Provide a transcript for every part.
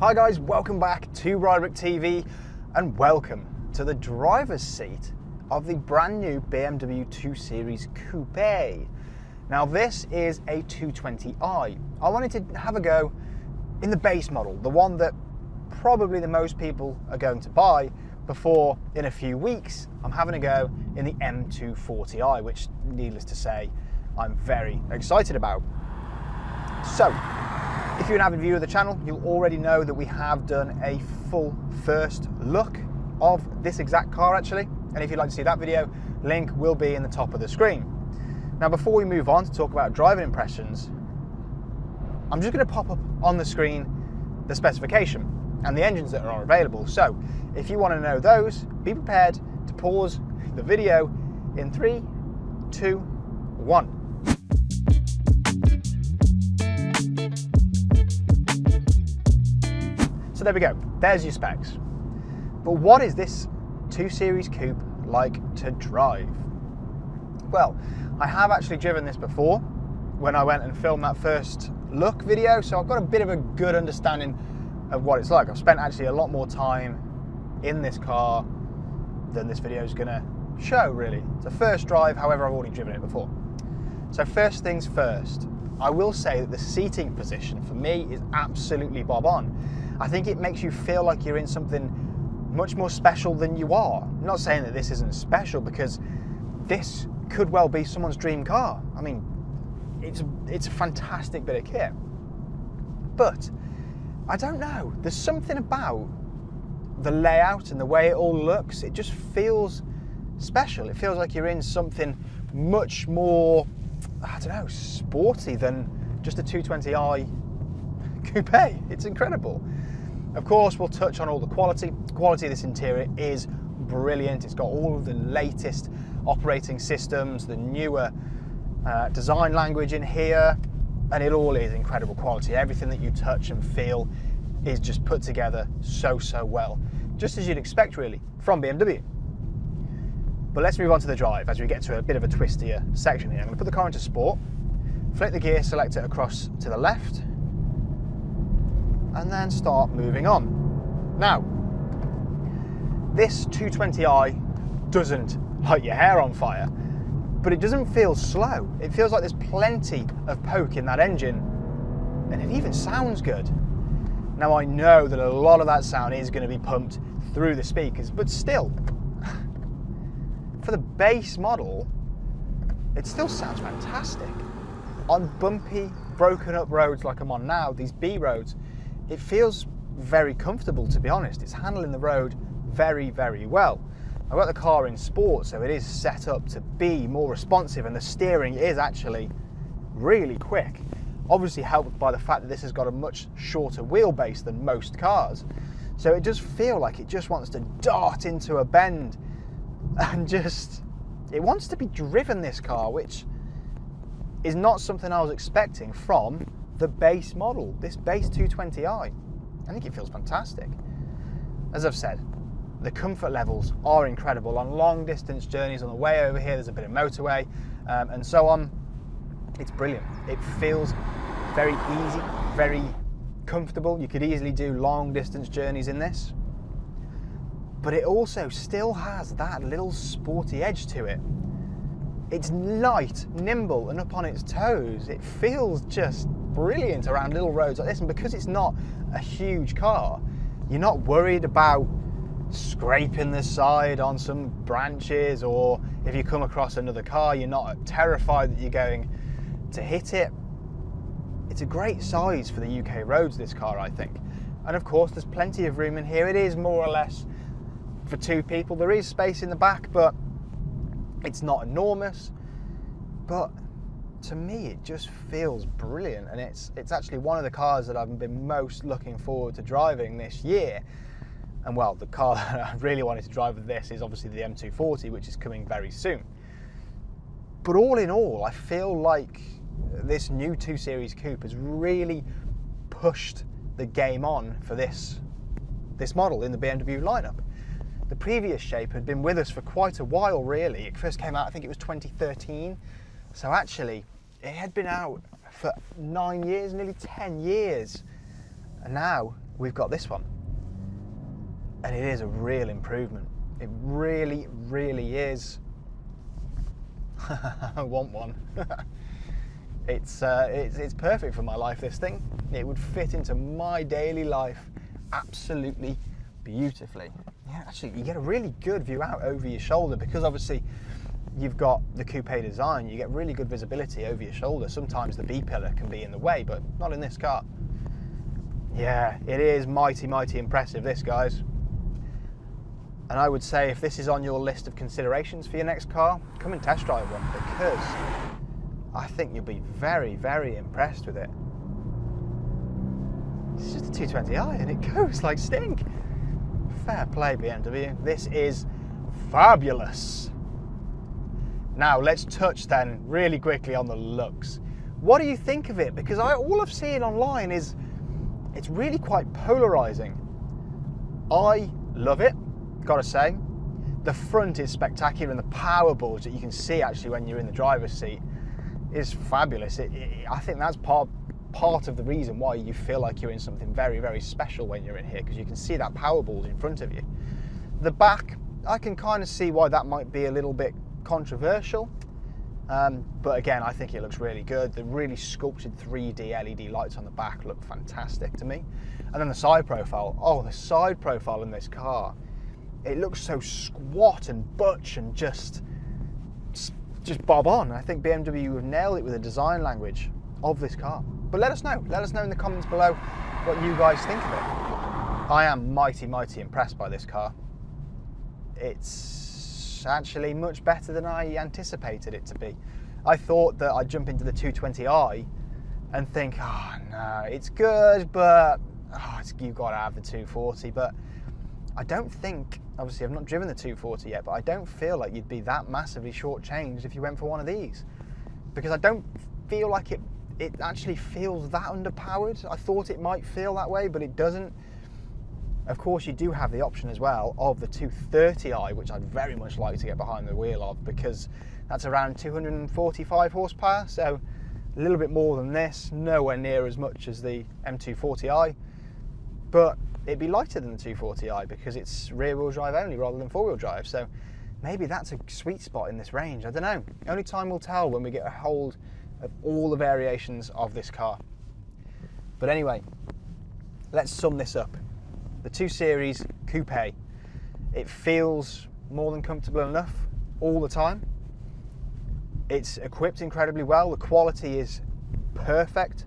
Hi guys, welcome back to Riderbook TV and welcome to the driver's seat of the brand new BMW 2 Series Coupe. Now this is a 220i. I wanted to have a go in the base model, the one that probably the most people are going to buy before in a few weeks I'm having a go in the M240i, which needless to say I'm very excited about. So if you're an avid viewer of the channel, you'll already know that we have done a full first look of this exact car actually, and if you'd like to see that video, link will be in the top of the screen. Now before we move on to talk about driving impressions, I'm just going to pop up on the screen the specification and the engines that are available. So if you want to know those, be prepared to pause the video in 3, 2, 1. So there we go, there's your specs. But what is this 2 Series Coupe like to drive? Well, I have actually driven this before when I went and filmed that first look video, so I've got a bit of a good understanding of what it's like. I've spent actually a lot more time in this car than this video is going to show really. It's a first drive, however I've already driven it before. So first things first, I will say that the seating position for me is absolutely bob on. I think it makes you feel like you're in something much more special than you are. I'm not saying that this isn't special, because this could well be someone's dream car. I mean, it's a fantastic bit of kit. But I don't know, there's something about the layout and the way it all looks, it just feels special. It feels like you're in something much more, I don't know, sporty than just a 220i Coupe. It's incredible. Of course, we'll touch on all the quality. The quality of this interior is brilliant. It's got all of the latest operating systems, the newer design language in here, and it all is incredible quality. Everything that you touch and feel is just put together so well, just as you'd expect really from BMW. But let's move on to the drive as we get to a bit of a twistier section here. I'm going to put the car into sport, flick the gear selector across to the left, and then start moving on. Now, this 220i doesn't light your hair on fire, but it doesn't feel slow. It feels like there's plenty of poke in that engine, and it even sounds good. Now I know that a lot of that sound is going to be pumped through the speakers, but still, for the base model, it still sounds fantastic. On bumpy, broken up roads like I'm on now, these B roads, it feels very comfortable, to be honest. It's handling the road very well. I've got the car in sport, so it is set up to be more responsive, and the steering is actually really quick. Obviously helped by the fact that this has got a much shorter wheelbase than most cars. So it does feel like it just wants to dart into a bend and it wants to be driven, this car, which is not something I was expecting from the base model, this base 220i. I think it feels fantastic. As I've said, the comfort levels are incredible. On long distance journeys, on the way over here, there's a bit of motorway and so on. It's brilliant. It feels very easy, very comfortable. You could easily do long distance journeys in this. But it also still has that little sporty edge to it. It's light, nimble, and up on its toes. It feels just brilliant around little roads like this. And because it's not a huge car, you're not worried about scraping the side on some branches, or if you come across another car, you're not terrified that you're going to hit it. It's a great size for the UK roads, this car, I think. And of course, there's plenty of room in here. It is more or less for two people. There is space in the back, but it's not enormous. But to me, it just feels brilliant. And it's actually one of the cars that I've been most looking forward to driving this year. And well, the car that I really wanted to drive with this is obviously the M240, which is coming very soon. But all in all, I feel like this new 2 Series Coupe has really pushed the game on for this model in the BMW lineup. The previous shape had been with us for quite a while really. It first came out, I think it was 2013. So actually, it had been out for 9 years, nearly 10 years. And now we've got this one. And it is a real improvement. It really, really is. I want one. It's perfect for my life, this thing. It would fit into my daily life absolutely beautifully. Yeah, actually, you get a really good view out over your shoulder because obviously you've got the coupe design. You get really good visibility over your shoulder. Sometimes the B-pillar can be in the way, but not in this car. Yeah, it is mighty, mighty impressive, this, guys. And I would say if this is on your list of considerations for your next car, come and test drive one because I think you'll be very, very impressed with it. It's just a 220i and it goes like stink. Fair play, BMW. This is fabulous. Now let's touch then really quickly on the looks. What do you think of it? Because all I've seen online is it's really quite polarizing. I love it, gotta say. The front is spectacular and the power boards that you can see actually when you're in the driver's seat is fabulous. I think that's part of the reason why you feel like you're in something very, very special when you're in here, because you can see that power board in front of you. The back, I can kind of see why that might be a little bit controversial, but again, I think it looks really good. The really sculpted 3D LED lights on the back look fantastic to me. And then the side profile, oh, the side profile in this car, it looks so squat and butch and just bob on. I think BMW have nailed it with the design language of this car. But let us know in the comments below what you guys think of it. I am mighty, mighty impressed by this car. It's actually much better than I anticipated it to be. I thought that I'd jump into the 220i and think, oh no, it's good, but you've got to have the 240. But I don't think, obviously I've not driven the 240 yet, but I don't feel like you'd be that massively shortchanged if you went for one of these. Because I don't feel like it actually feels that underpowered. I thought it might feel that way, but it doesn't. Of course, you do have the option as well of the 230i, which I'd very much like to get behind the wheel of, because that's around 245 horsepower, so a little bit more than this, nowhere near as much as the M240i, but it'd be lighter than the 240i because it's rear-wheel drive only rather than four-wheel drive, so maybe that's a sweet spot in this range. I don't know. Only time will tell when we get a hold of all the variations of this car. But anyway, let's sum this up. The 2 Series Coupe, it feels more than comfortable enough all the time. It's equipped incredibly well, the quality is perfect,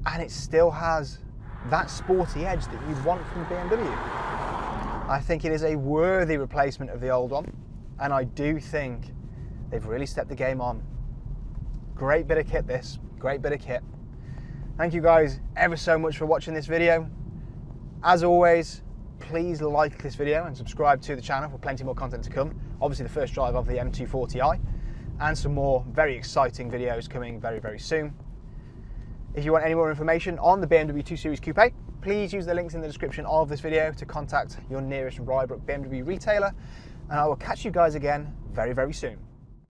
and it still has that sporty edge that you'd want from BMW. I think it is a worthy replacement of the old one, and I do think they've really stepped the game on. Great bit of kit this, great bit of kit. Thank you guys ever so much for watching this video. As always, please like this video and subscribe to the channel for plenty more content to come. Obviously the first drive of the M240i and some more very exciting videos coming very, very soon. If you want any more information on the BMW 2 Series Coupe, please use the links in the description of this video to contact your nearest Rybrook BMW retailer, and I will catch you guys again very, very soon.